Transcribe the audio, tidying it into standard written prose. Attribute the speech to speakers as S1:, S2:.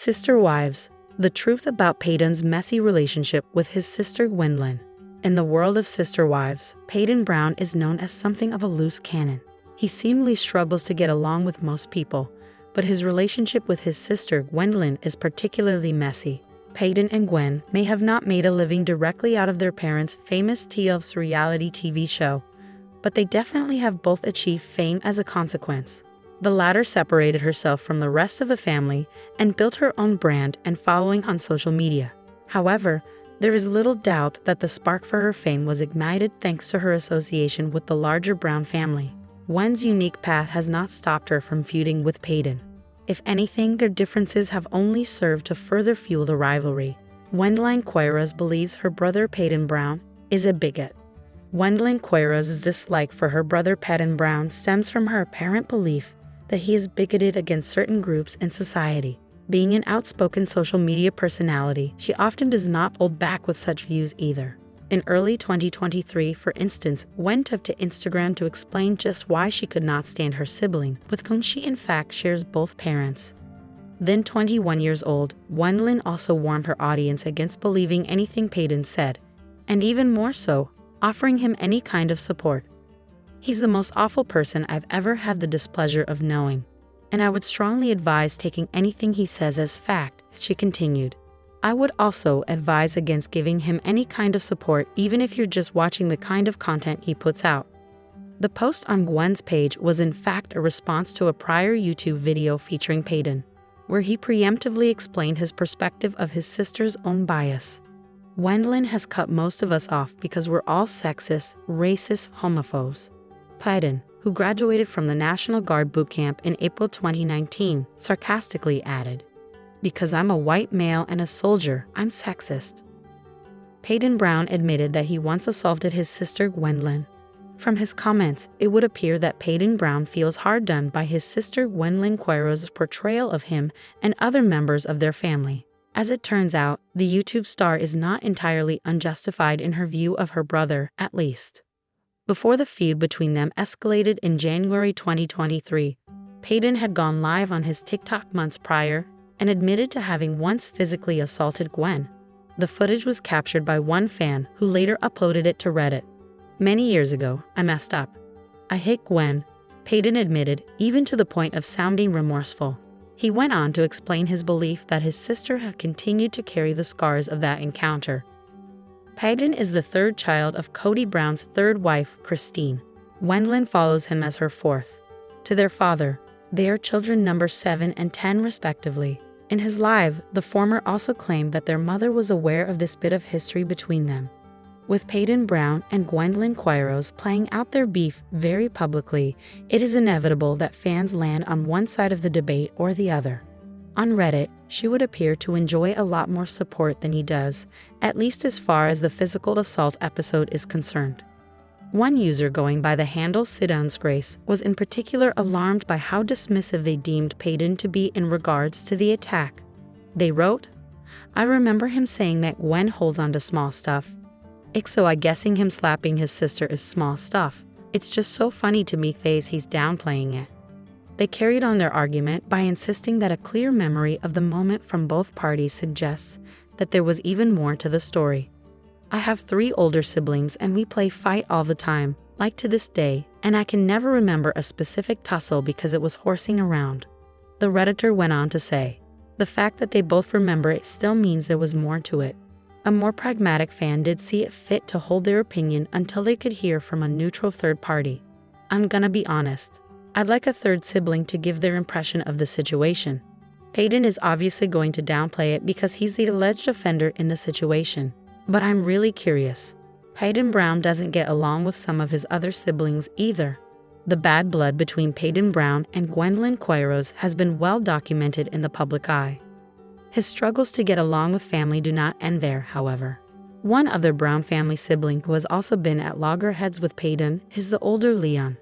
S1: Sister Wives: The truth about Paedon's messy relationship with his sister Gwendlyn. In the world of sister wives, Paedon Brown is known as something of a loose cannon. He seemingly struggles to get along with most people, but his relationship with his sister Gwendlyn is particularly messy. Paedon and Gwen may have not made a living directly out of their parents' famous TLC reality TV show, but they definitely have both achieved fame as a consequence. The latter separated herself from the rest of the family and built her own brand and following on social media. However, there is little doubt that the spark for her fame was ignited thanks to her association with the larger Brown family. Gwen's unique path has not stopped her from feuding with Paedon. If anything, their differences have only served to further fuel the rivalry. Gwendlyn Quiros believes her brother Paedon Brown is a bigot. Gwendlyn Quiros' dislike for her brother Paedon Brown stems from her apparent belief that he is bigoted against certain groups in society. Being an outspoken social media personality, she often does not hold back with such views either. In early 2023, for instance, Gwen took to Instagram to explain just why she could not stand her sibling, with whom she in fact shares both parents. Then 21 years old, Gwendlyn also warned her audience against believing anything Paedon said, and even more so, offering him any kind of support. "He's the most awful person I've ever had the displeasure of knowing, and I would strongly advise taking anything he says as fact," she continued. "I would also advise against giving him any kind of support even if you're just watching the kind of content he puts out." The post on Gwen's page was in fact a response to a prior YouTube video featuring Paedon, where he preemptively explained his perspective of his sister's own bias. "Gwendlyn has cut most of us off because we're all sexist, racist homophobes," Paedon, who graduated from the National Guard boot camp in April 2019, sarcastically added. "Because I'm a white male and a soldier, I'm sexist." Paedon Brown admitted that he once assaulted his sister Gwendlyn. From his comments, it would appear that Paedon Brown feels hard done by his sister Gwendlyn Quiros' portrayal of him and other members of their family. As it turns out, the YouTube star is not entirely unjustified in her view of her brother, at least. Before the feud between them escalated in January 2023, Paedon had gone live on his TikTok months prior and admitted to having once physically assaulted Gwen. The footage was captured by one fan who later uploaded it to Reddit. "Many years ago, I messed up. I hit Gwen," Paedon admitted, even to the point of sounding remorseful. He went on to explain his belief that his sister had continued to carry the scars of that encounter. Paedon is the third child of Cody Brown's third wife, Christine. Gwendlyn follows him as her fourth. To their father, they are children number 7 and 10 respectively. In his live, the former also claimed that their mother was aware of this bit of history between them. With Paedon Brown and Gwendlyn Quiros playing out their beef very publicly, it is inevitable that fans land on one side of the debate or the other. On Reddit, she would appear to enjoy a lot more support than he does, at least as far as the physical assault episode is concerned. One user going by the handle Sidon's Grace was in particular alarmed by how dismissive they deemed Paedon to be in regards to the attack. They wrote, "I remember him saying that Gwen holds on to small stuff. So I guessing him slapping his sister is small stuff. It's just so funny to me phase he's downplaying it." They carried on their argument by insisting that a clear memory of the moment from both parties suggests that there was even more to the story. "I have 3 older siblings and we play fight all the time, like to this day, and I can never remember a specific tussle because it was horsing around." The Redditor went on to say, "The fact that they both remember it still means there was more to it." A more pragmatic fan did see it fit to hold their opinion until they could hear from a neutral third party. "I'm gonna be honest. I'd like a third sibling to give their impression of the situation. Paedon is obviously going to downplay it because he's the alleged offender in the situation. But I'm really curious. Paedon Brown doesn't get along with some of his other siblings either." The bad blood between Paedon Brown and Gwendlyn Quiros has been well documented in the public eye. His struggles to get along with family do not end there, however. One other Brown family sibling who has also been at loggerheads with Paedon is the older Leon.